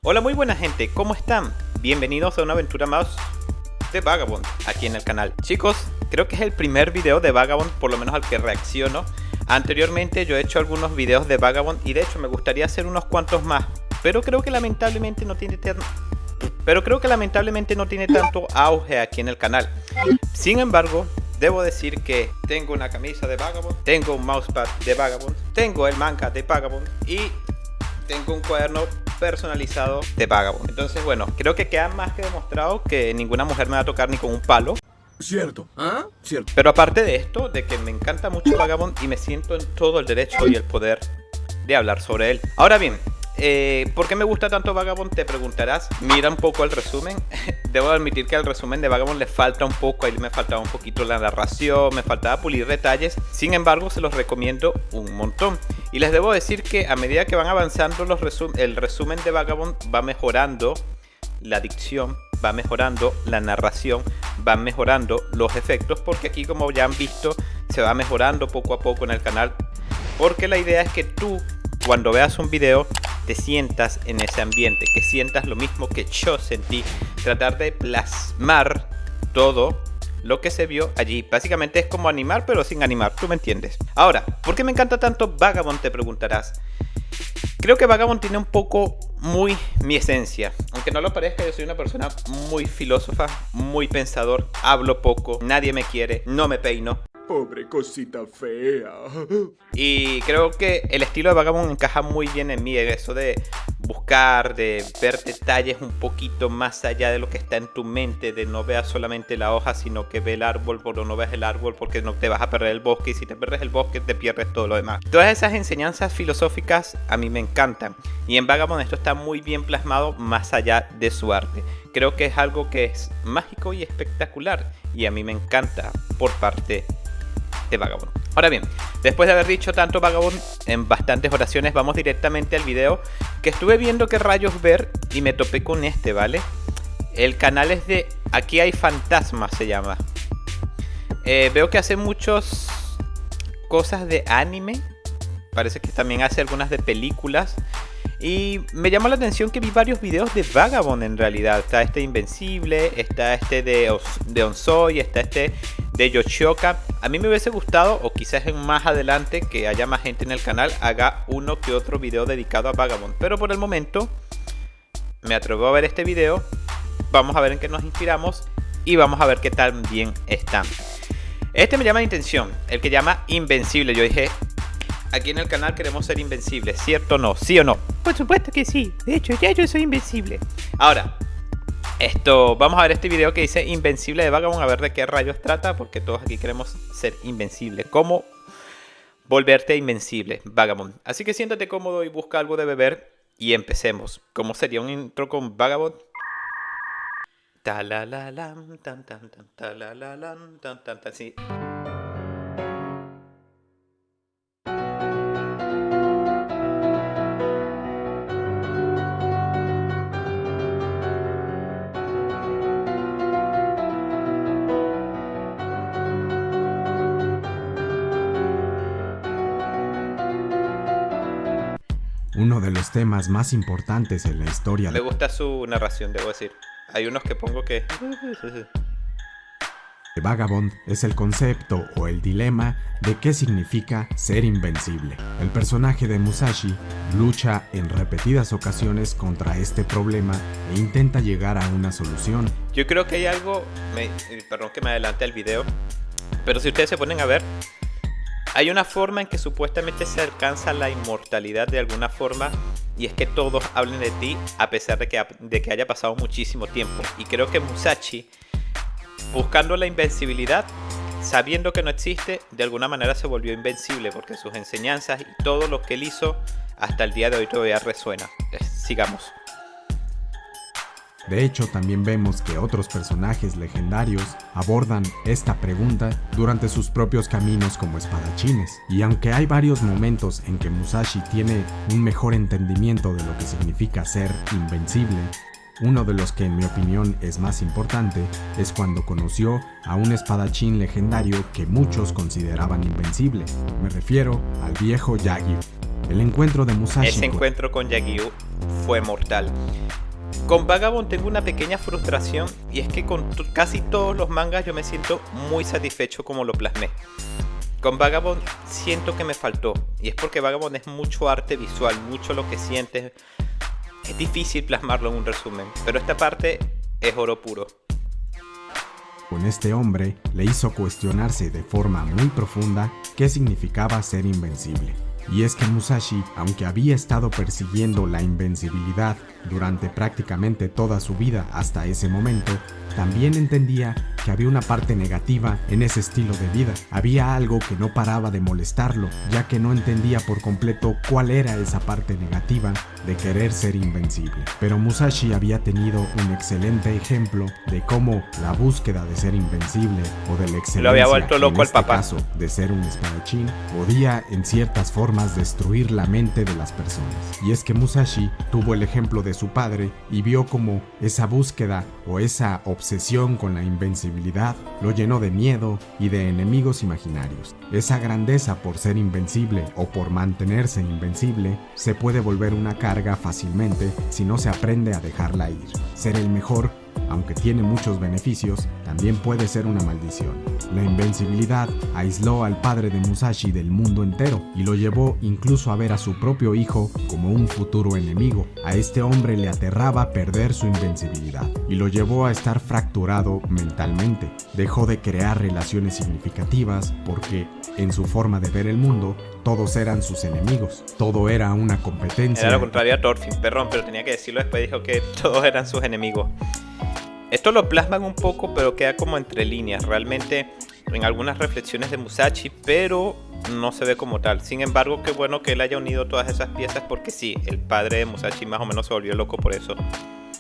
Hola, muy buena gente, ¿cómo están? Bienvenidos a una aventura más de Vagabond aquí en el canal. Chicos, creo que es el primer video de Vagabond, por lo menos al que reacciono. Anteriormente yo he hecho algunos videos de Vagabond y de hecho me gustaría hacer unos cuantos más, pero creo que lamentablemente no tiene tanto auge aquí en el canal. Sin embargo, debo decir que tengo una camisa de Vagabond, tengo un mousepad de Vagabond, tengo el manga de Vagabond y tengo un cuaderno personalizado de Vagabond. Entonces, bueno, creo que queda más que demostrado que ninguna mujer me va a tocar ni con un palo. Cierto, ¿ah? Cierto. Pero aparte de esto, de que me encanta mucho Vagabond y me siento en todo el derecho y el poder de hablar sobre él. Ahora bien, ¿por qué me gusta tanto Vagabond? Te preguntarás. Mira un poco el resumen. Debo admitir que al resumen de Vagabond le falta un poco, ahí me faltaba un poquito la narración, me faltaba pulir detalles. Sin embargo, se los recomiendo un montón. Y les debo decir que a medida que van avanzando el resumen de Vagabond va mejorando la dicción, va mejorando la narración, van mejorando los efectos, porque aquí, como ya han visto, se va mejorando poco a poco en el canal, porque la idea es que tú, cuando veas un video, te sientas en ese ambiente, que sientas lo mismo que yo sentí, tratar de plasmar todo lo que se vio allí. Básicamente es como animar, pero sin animar, tú me entiendes. Ahora, ¿por qué me encanta tanto Vagabond? Te preguntarás. Creo que Vagabond tiene un poco muy mi esencia. Aunque no lo parezca, yo soy una persona muy filósofa, muy pensador, hablo poco, nadie me quiere, no me peino. Pobre cosita fea. Y creo que el estilo de Vagabond encaja muy bien en mí, eso de buscar, de ver detalles un poquito más allá de lo que está en tu mente, de no veas solamente la hoja, sino que ve el árbol, pero no ves el árbol porque no te vas a perder el bosque, y si te pierdes el bosque te pierdes todo lo demás. Todas esas enseñanzas filosóficas a mí me encantan, y en Vagabond esto está muy bien plasmado más allá de su arte. Creo que es algo que es mágico y espectacular, y a mí me encanta por parte de Vagabond. Ahora bien, después de haber dicho tanto Vagabond en bastantes oraciones, vamos directamente al video que estuve viendo qué rayos ver y me topé con este, ¿vale? El canal es de Aquí hay fantasmas, se llama. Veo que hace muchas cosas de anime, parece que también hace algunas de películas. Y me llamó la atención que vi varios videos de Vagabond en realidad. Está este Invencible, está este de Onsoi, está este de Yoshioka. A mí me hubiese gustado, o quizás más adelante, que haya más gente en el canal, haga uno que otro video dedicado a Vagabond. Pero por el momento me atrevo a ver este video. Vamos a ver en qué nos inspiramos y vamos a ver qué tan bien están. Este me llama la atención, el que llama Invencible. Yo dije, aquí en el canal queremos ser invencibles, ¿cierto o no? ¿Sí o no? Por supuesto que sí. De hecho, ya yo soy invencible. Ahora, vamos a ver este video que dice Invencible de Vagabond, a ver de qué rayos trata, porque todos aquí queremos ser invencibles. ¿Cómo volverte invencible, Vagabond? Así que siéntate cómodo y busca algo de beber y empecemos. ¿Cómo sería un intro con Vagabond? Talalalam, tan tan tan, talalalam, tan tan tan, sí. Uno de los temas más importantes en la historia Me gusta su narración, debo decir. Hay unos que pongo que... de Vagabond es el concepto o el dilema de qué significa ser invencible. El personaje de Musashi lucha en repetidas ocasiones contra este problema e intenta llegar a una solución. Yo creo que hay algo... Perdón que me adelante al video, pero si ustedes se ponen a ver, hay una forma en que supuestamente se alcanza la inmortalidad de alguna forma, y es que todos hablen de ti a pesar de que haya pasado muchísimo tiempo. Y creo que Musashi, buscando la invencibilidad, sabiendo que no existe, de alguna manera se volvió invencible, porque sus enseñanzas y todo lo que él hizo hasta el día de hoy todavía resuena. Sigamos. De hecho, también vemos que otros personajes legendarios abordan esta pregunta durante sus propios caminos como espadachines. Y aunque hay varios momentos en que Musashi tiene un mejor entendimiento de lo que significa ser invencible, uno de los que en mi opinión es más importante es cuando conoció a un espadachín legendario que muchos consideraban invencible. Me refiero al viejo Yagi. El encuentro de Musashi Ese encuentro con Yagyu fue mortal. Con Vagabond tengo una pequeña frustración, y es que con casi todos los mangas yo me siento muy satisfecho como lo plasmé. Con Vagabond siento que me faltó, y es porque Vagabond es mucho arte visual, mucho lo que sientes. Es difícil plasmarlo en un resumen, pero esta parte es oro puro. Con este hombre le hizo cuestionarse de forma muy profunda qué significaba ser invencible. Y es que Musashi, aunque había estado persiguiendo la invencibilidad durante prácticamente toda su vida hasta ese momento, también entendía que había una parte negativa en ese estilo de vida. Había algo que no paraba de molestarlo, ya que no entendía por completo cuál era esa parte negativa de querer ser invencible. Pero Musashi había tenido un excelente ejemplo de cómo la búsqueda de ser invencible o de la excelencia, lo había vuelto loco en este al papá. caso de ser un espadachín, podía en ciertas formas destruir la mente de las personas. Y es que Musashi tuvo el ejemplo de su padre y vio como esa búsqueda o esa obsesión con la invencibilidad lo llenó de miedo y de enemigos imaginarios. Esa grandeza por ser invencible o por mantenerse invencible se puede volver una carga fácilmente si no se aprende a dejarla ir. Ser el mejor, aunque tiene muchos beneficios, también puede ser una maldición. La invencibilidad aisló al padre de Musashi del mundo entero y lo llevó incluso a ver a su propio hijo como un futuro enemigo. A este hombre le aterraba perder su invencibilidad y lo llevó a estar fracturado mentalmente. Dejó de crear relaciones significativas porque, en su forma de ver el mundo, todos eran sus enemigos. Todo era una competencia. Era lo contrario a Thorfinn, perdón, pero tenía que decirlo después. Dijo que todos eran sus enemigos. Esto lo plasman un poco, pero queda como entre líneas. Realmente en algunas reflexiones de Musashi, pero no se ve como tal. Sin embargo, qué bueno que él haya unido todas esas piezas, porque sí, el padre de Musashi más o menos se volvió loco por eso.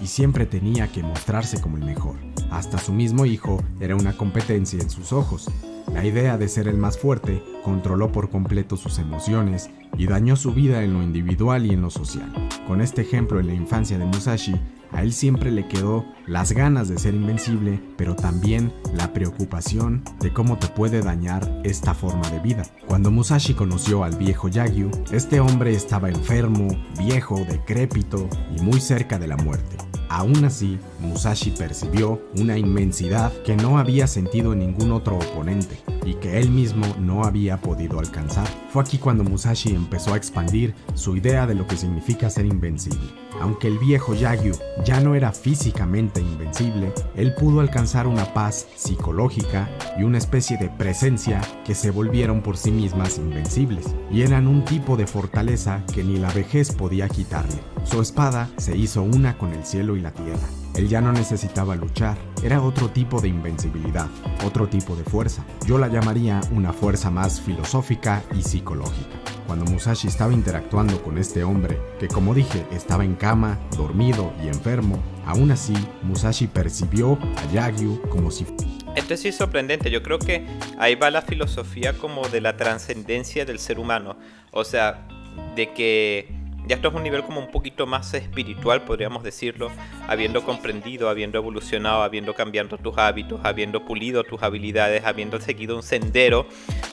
Y siempre tenía que mostrarse como el mejor. Hasta su mismo hijo era una competencia en sus ojos. La idea de ser el más fuerte controló por completo sus emociones y dañó su vida en lo individual y en lo social. Con este ejemplo en la infancia de Musashi, a él siempre le quedó las ganas de ser invencible, pero también la preocupación de cómo te puede dañar esta forma de vida. Cuando Musashi conoció al viejo Yagyu, este hombre estaba enfermo, viejo, decrépito y muy cerca de la muerte. Aún así, Musashi percibió una inmensidad que no había sentido en ningún otro oponente y que él mismo no había podido alcanzar. Fue aquí cuando Musashi empezó a expandir su idea de lo que significa ser invencible. Aunque el viejo Yagyu ya no era físicamente invencible, él pudo alcanzar una paz psicológica y una especie de presencia que se volvieron por sí mismas invencibles, y eran un tipo de fortaleza que ni la vejez podía quitarle. Su espada se hizo una con el cielo y la tierra. Él ya no necesitaba luchar, era otro tipo de invencibilidad, otro tipo de fuerza. Yo la llamaría una fuerza más filosófica y psicológica. Cuando Musashi estaba interactuando con este hombre, que como dije estaba en cama, dormido y enfermo, aún así Musashi percibió a Yagyu como si... Esto sí es sorprendente. Yo creo que ahí va la filosofía como de la trascendencia del ser humano. O sea, de que ya esto es un nivel como un poquito más espiritual, podríamos decirlo, habiendo comprendido, habiendo evolucionado, habiendo cambiado tus hábitos, habiendo pulido tus habilidades, habiendo seguido un sendero,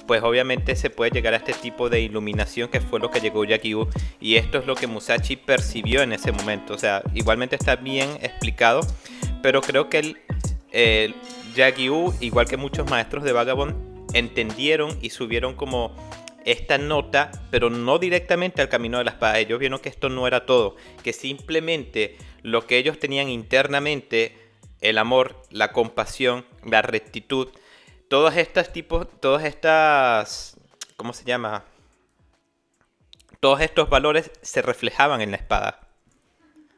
pues obviamente se puede llegar a este tipo de iluminación, que fue lo que llegó Yagyu, y esto es lo que Musashi percibió en ese momento. O sea, igualmente está bien explicado, pero creo que Yagyu, igual que muchos maestros de Vagabond, entendieron y subieron como esta nota, pero no directamente al camino de la espada. Ellos vieron que esto no era todo, que simplemente lo que ellos tenían internamente, el amor, la compasión, la rectitud, ¿cómo se llama? Todos estos valores se reflejaban en la espada.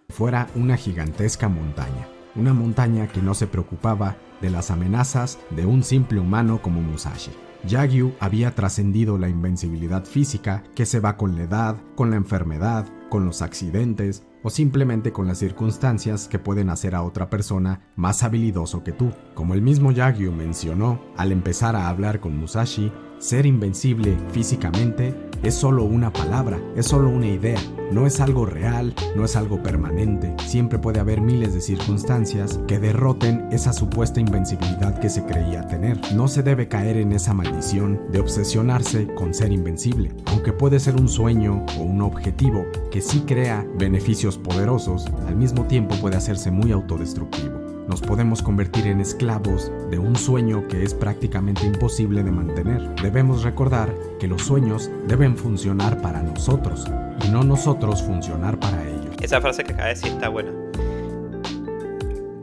Fuera una gigantesca montaña. Una montaña que no se preocupaba de las amenazas de un simple humano como Musashi. Yagyu había trascendido la invencibilidad física que se va con la edad, con la enfermedad, con los accidentes, o simplemente con las circunstancias que pueden hacer a otra persona más habilidoso que tú. Como el mismo Yagyu mencionó al empezar a hablar con Musashi, ser invencible físicamente es solo una palabra, es solo una idea, no es algo real, no es algo permanente. Siempre puede haber miles de circunstancias que derroten esa supuesta invencibilidad que se creía tener. No se debe caer en esa maldición de obsesionarse con ser invencible, aunque puede ser un sueño o un objetivo que sí crea beneficios poderosos, al mismo tiempo puede hacerse muy autodestructivo. Nos podemos convertir en esclavos de un sueño que es prácticamente imposible de mantener. Debemos recordar que los sueños deben funcionar para nosotros y no nosotros funcionar para ellos. Esa frase que acaba de decir está buena.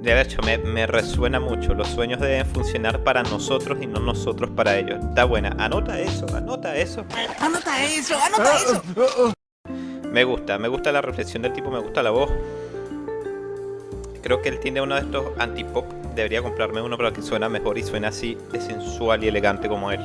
De hecho, me resuena mucho. Los sueños deben funcionar para nosotros y no nosotros para ellos. Está buena. Anota eso, anota eso. Anota eso, anota eso. Me gusta la reflexión del tipo, me gusta la voz. Creo que él tiene uno de estos antipop. Debería comprarme uno para que suena mejor y suena así de sensual y elegante como él.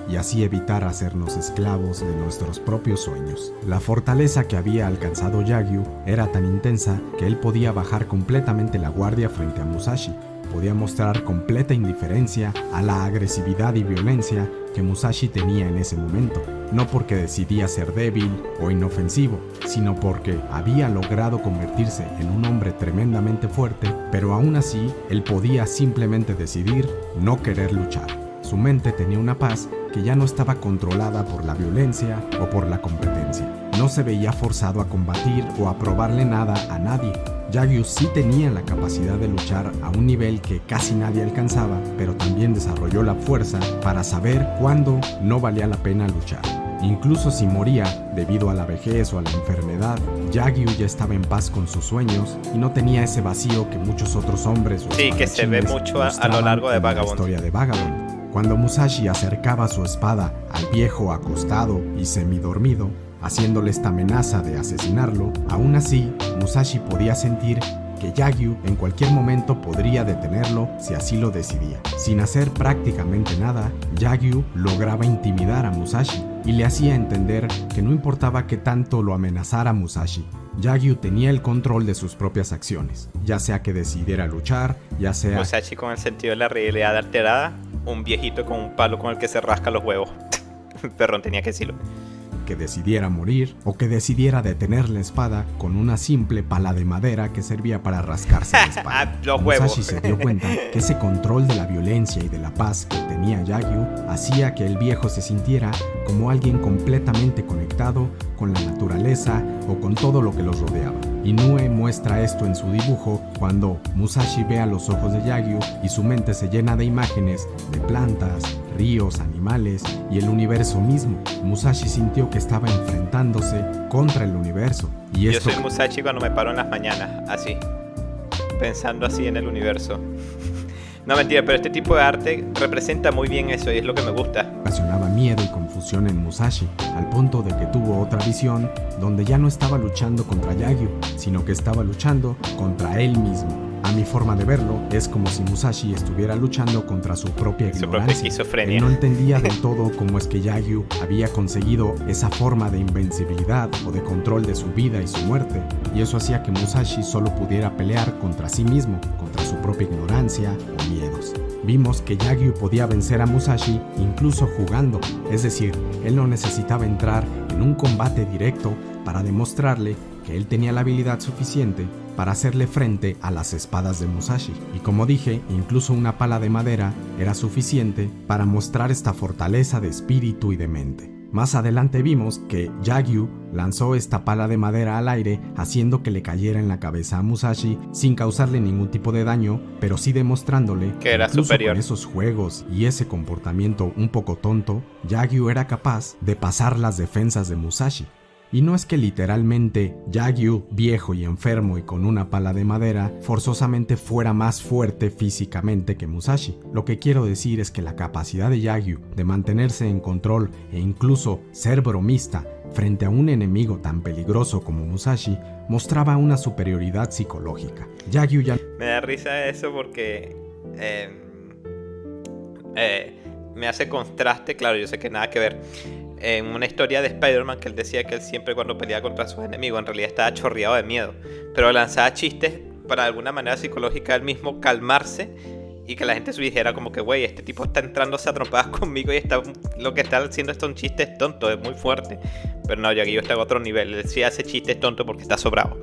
Y así evitar hacernos esclavos de nuestros propios sueños. La fortaleza que había alcanzado Yagyu era tan intensa que él podía bajar completamente la guardia frente a Musashi. Podía mostrar completa indiferencia a la agresividad y violencia que Musashi tenía en ese momento, no porque decidía ser débil o inofensivo, sino porque había logrado convertirse en un hombre tremendamente fuerte, pero aún así él podía simplemente decidir no querer luchar. Su mente tenía una paz que ya no estaba controlada por la violencia o por la competencia. No se veía forzado a combatir o a probarle nada a nadie. Yagyu sí tenía la capacidad de luchar a un nivel que casi nadie alcanzaba, pero también desarrolló la fuerza para saber cuándo no valía la pena luchar. Incluso si moría debido a la vejez o a la enfermedad, Yagyu ya estaba en paz con sus sueños y no tenía ese vacío que muchos otros hombres o sí, que se ve mucho a lo largo de Vagabond. La historia de Vagabond. Cuando Musashi acercaba su espada al viejo acostado y semidormido, haciéndole esta amenaza de asesinarlo, aún así, Musashi podía sentir que Yagyu en cualquier momento podría detenerlo si así lo decidía. Sin hacer prácticamente nada, Yagyu lograba intimidar a Musashi y le hacía entender que no importaba qué tanto lo amenazara Musashi, Yagyu tenía el control de sus propias acciones, ya sea que decidiera luchar, ya sea... Musashi con el sentido de la realidad alterada, un viejito con un palo con el que se rasca los huevos. Perrón, tenía que decirlo. Que decidiera morir o que decidiera detener la espada con una simple pala de madera que servía para rascarse la espalda. Los Musashi huevos. se dio cuenta que ese control de la violencia y de la paz que tenía Yagyu hacía que el viejo se sintiera como alguien completamente conectado con la naturaleza o con todo lo que los rodeaba. Inoue muestra esto en su dibujo cuando Musashi ve a los ojos de Yagyu y su mente se llena de imágenes de plantas, ríos, animales y el universo mismo. Musashi sintió que estaba enfrentándose contra el universo. Y Yo esto soy Musashi cuando me paro en las mañanas, así, pensando así en el universo. No, mentira, pero este tipo de arte representa muy bien eso y es lo que me gusta. ocasionaba miedo y confusión en Musashi, al punto de que tuvo otra visión donde ya no estaba luchando contra Yagyu, sino que estaba luchando contra él mismo. A mi forma de verlo, es como si Musashi estuviera luchando contra su propia ignorancia. esquizofrenia. Él no entendía del todo cómo es que Yagyu había conseguido esa forma de invencibilidad o de control de su vida y su muerte, y eso hacía que Musashi solo pudiera pelear contra sí mismo, contra su propia ignorancia o miedos. Vimos que Yagyu podía vencer a Musashi incluso jugando, es decir, él no necesitaba entrar en un combate directo para demostrarle que él tenía la habilidad suficiente para hacerle frente a las espadas de Musashi. Y como dije, incluso una pala de madera era suficiente para mostrar esta fortaleza de espíritu y de mente. Más adelante vimos que Yagyu lanzó esta pala de madera al aire, haciendo que le cayera en la cabeza a Musashi sin causarle ningún tipo de daño, pero sí demostrándole que era incluso superior. Con esos juegos y ese comportamiento un poco tonto, Yagyu era capaz de pasar las defensas de Musashi. Y no es que literalmente Yagyu, viejo y enfermo y con una pala de madera, forzosamente fuera más fuerte físicamente que Musashi. Lo que quiero decir es que la capacidad de Yagyu de mantenerse en control e incluso ser bromista frente a un enemigo tan peligroso como Musashi mostraba una superioridad psicológica. Yagyu ya... Me da risa eso porque me hace contraste, claro, yo sé que nada que ver. en una historia de Spider-Man que él decía que él siempre cuando peleaba contra sus enemigos en realidad estaba chorreado de miedo, pero lanzaba chistes para de alguna manera psicológica él mismo calmarse y que la gente se dijera como que, güey, este tipo está entrándose a trompadas conmigo y lo que está haciendo son chistes tontos, es muy fuerte. Pero no, Yagyu está en otro nivel, él sí hace chistes tontos porque está sobrado.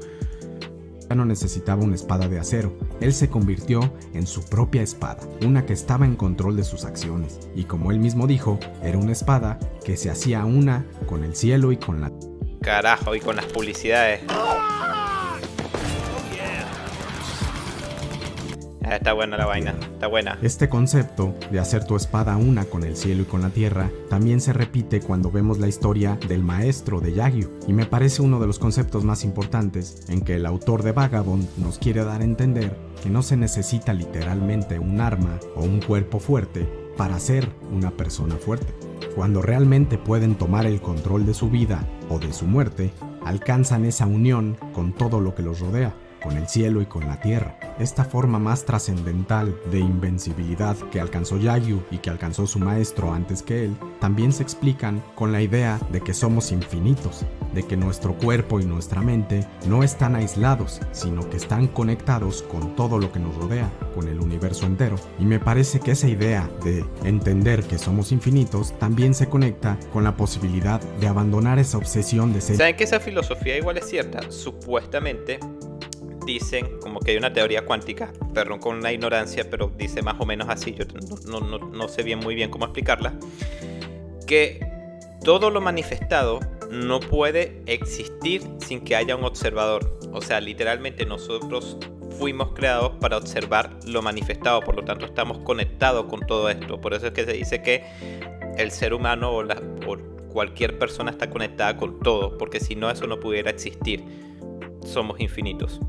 Ya no necesitaba una espada de acero, él se convirtió en su propia espada, una que estaba en control de sus acciones, y como él mismo dijo, era una espada que se hacía una con el cielo y con la... Carajo, y con las publicidades. Está buena la vaina, está buena. Este concepto de hacer tu espada una con el cielo y con la tierra también se repite cuando vemos la historia del maestro de Yagyu, y me parece uno de los conceptos más importantes en que el autor de Vagabond nos quiere dar a entender que no se necesita literalmente un arma o un cuerpo fuerte para ser una persona fuerte. Cuando realmente pueden tomar el control de su vida o de su muerte, alcanzan esa unión con todo lo que los rodea, con el cielo y con la tierra. Esta forma más trascendental de invencibilidad que alcanzó Yagyu y que alcanzó su maestro antes que él, también se explican con la idea de que somos infinitos, de que nuestro cuerpo y nuestra mente no están aislados, sino que están conectados con todo lo que nos rodea, con el universo entero. Y me parece que esa idea de entender que somos infinitos también se conecta con la posibilidad de abandonar esa obsesión de ser... ¿Saben que esa filosofía igual es cierta? Supuestamente dicen como que hay una teoría cuántica, perdón con una ignorancia, pero dice más o menos así, yo no sé muy bien cómo explicarla, que todo lo manifestado no puede existir sin que haya un observador. O sea, literalmente nosotros fuimos creados para observar lo manifestado, por lo tanto estamos conectados con todo esto. Por eso es que se dice que el ser humano o cualquier persona está conectada con todo, porque si no eso no pudiera existir. Somos infinitos.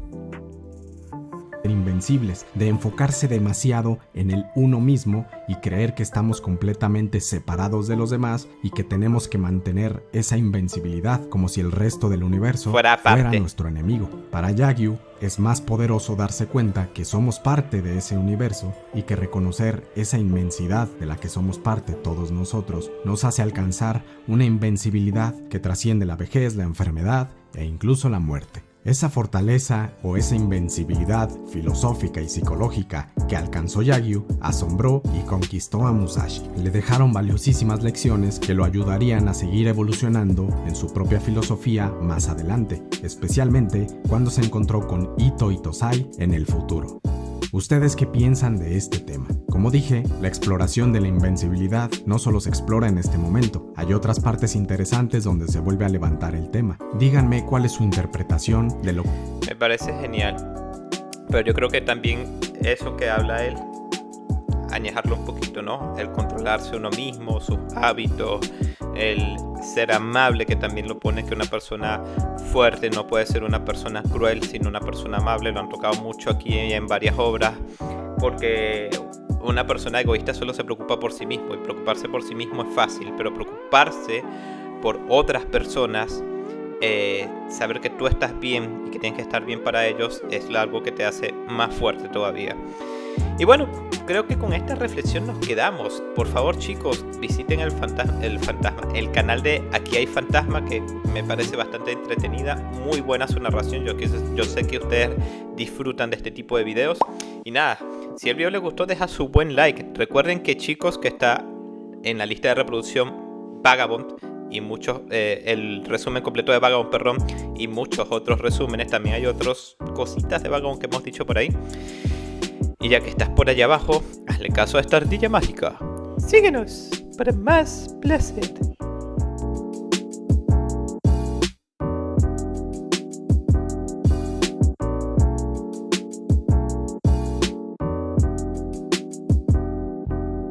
Invencibles, de enfocarse demasiado en el uno mismo y creer que estamos completamente separados de los demás y que tenemos que mantener esa invencibilidad como si el resto del universo fuera nuestro enemigo. Para Yagyu es más poderoso darse cuenta que somos parte de ese universo y que reconocer esa inmensidad de la que somos parte todos nosotros nos hace alcanzar una invencibilidad que trasciende la vejez, la enfermedad e incluso la muerte. Esa fortaleza o esa invencibilidad filosófica y psicológica que alcanzó Yagyu asombró y conquistó a Musashi. Le dejaron valiosísimas lecciones que lo ayudarían a seguir evolucionando en su propia filosofía más adelante, especialmente cuando se encontró con Ito Itosai en el futuro. ¿Ustedes qué piensan de este tema? Como dije, la exploración de la invencibilidad no solo se explora en este momento, hay otras partes interesantes donde se vuelve a levantar el tema. Díganme cuál es su interpretación de lo... Me parece genial, pero yo creo que también eso que habla él, añejarlo un poquito, ¿no? El controlarse uno mismo, sus hábitos, el ser amable, que también lo pone que una persona fuerte no puede ser una persona cruel, sino una persona amable. Lo han tocado mucho aquí en varias obras, porque una persona egoísta solo se preocupa por sí mismo, y preocuparse por sí mismo es fácil, pero preocuparse por otras personas, saber que tú estás bien y que tienes que estar bien para ellos, es algo que te hace más fuerte todavía. Y bueno, creo que con esta reflexión nos quedamos. Por favor, chicos, visiten el canal de Aquí hay Fantasma, que me parece bastante entretenida, muy buena su narración. Yo sé que ustedes disfrutan de este tipo de videos. Y nada, si el video les gustó, deja su buen like. Recuerden que, chicos, que está en la lista de reproducción Vagabond y muchos, el resumen completo de Vagabond, perdón, y muchos otros resúmenes. También hay otras cositas de Vagabond que hemos dicho por ahí. Y ya que estás por allá abajo, hazle caso a esta ardilla mágica. Síguenos para más placer.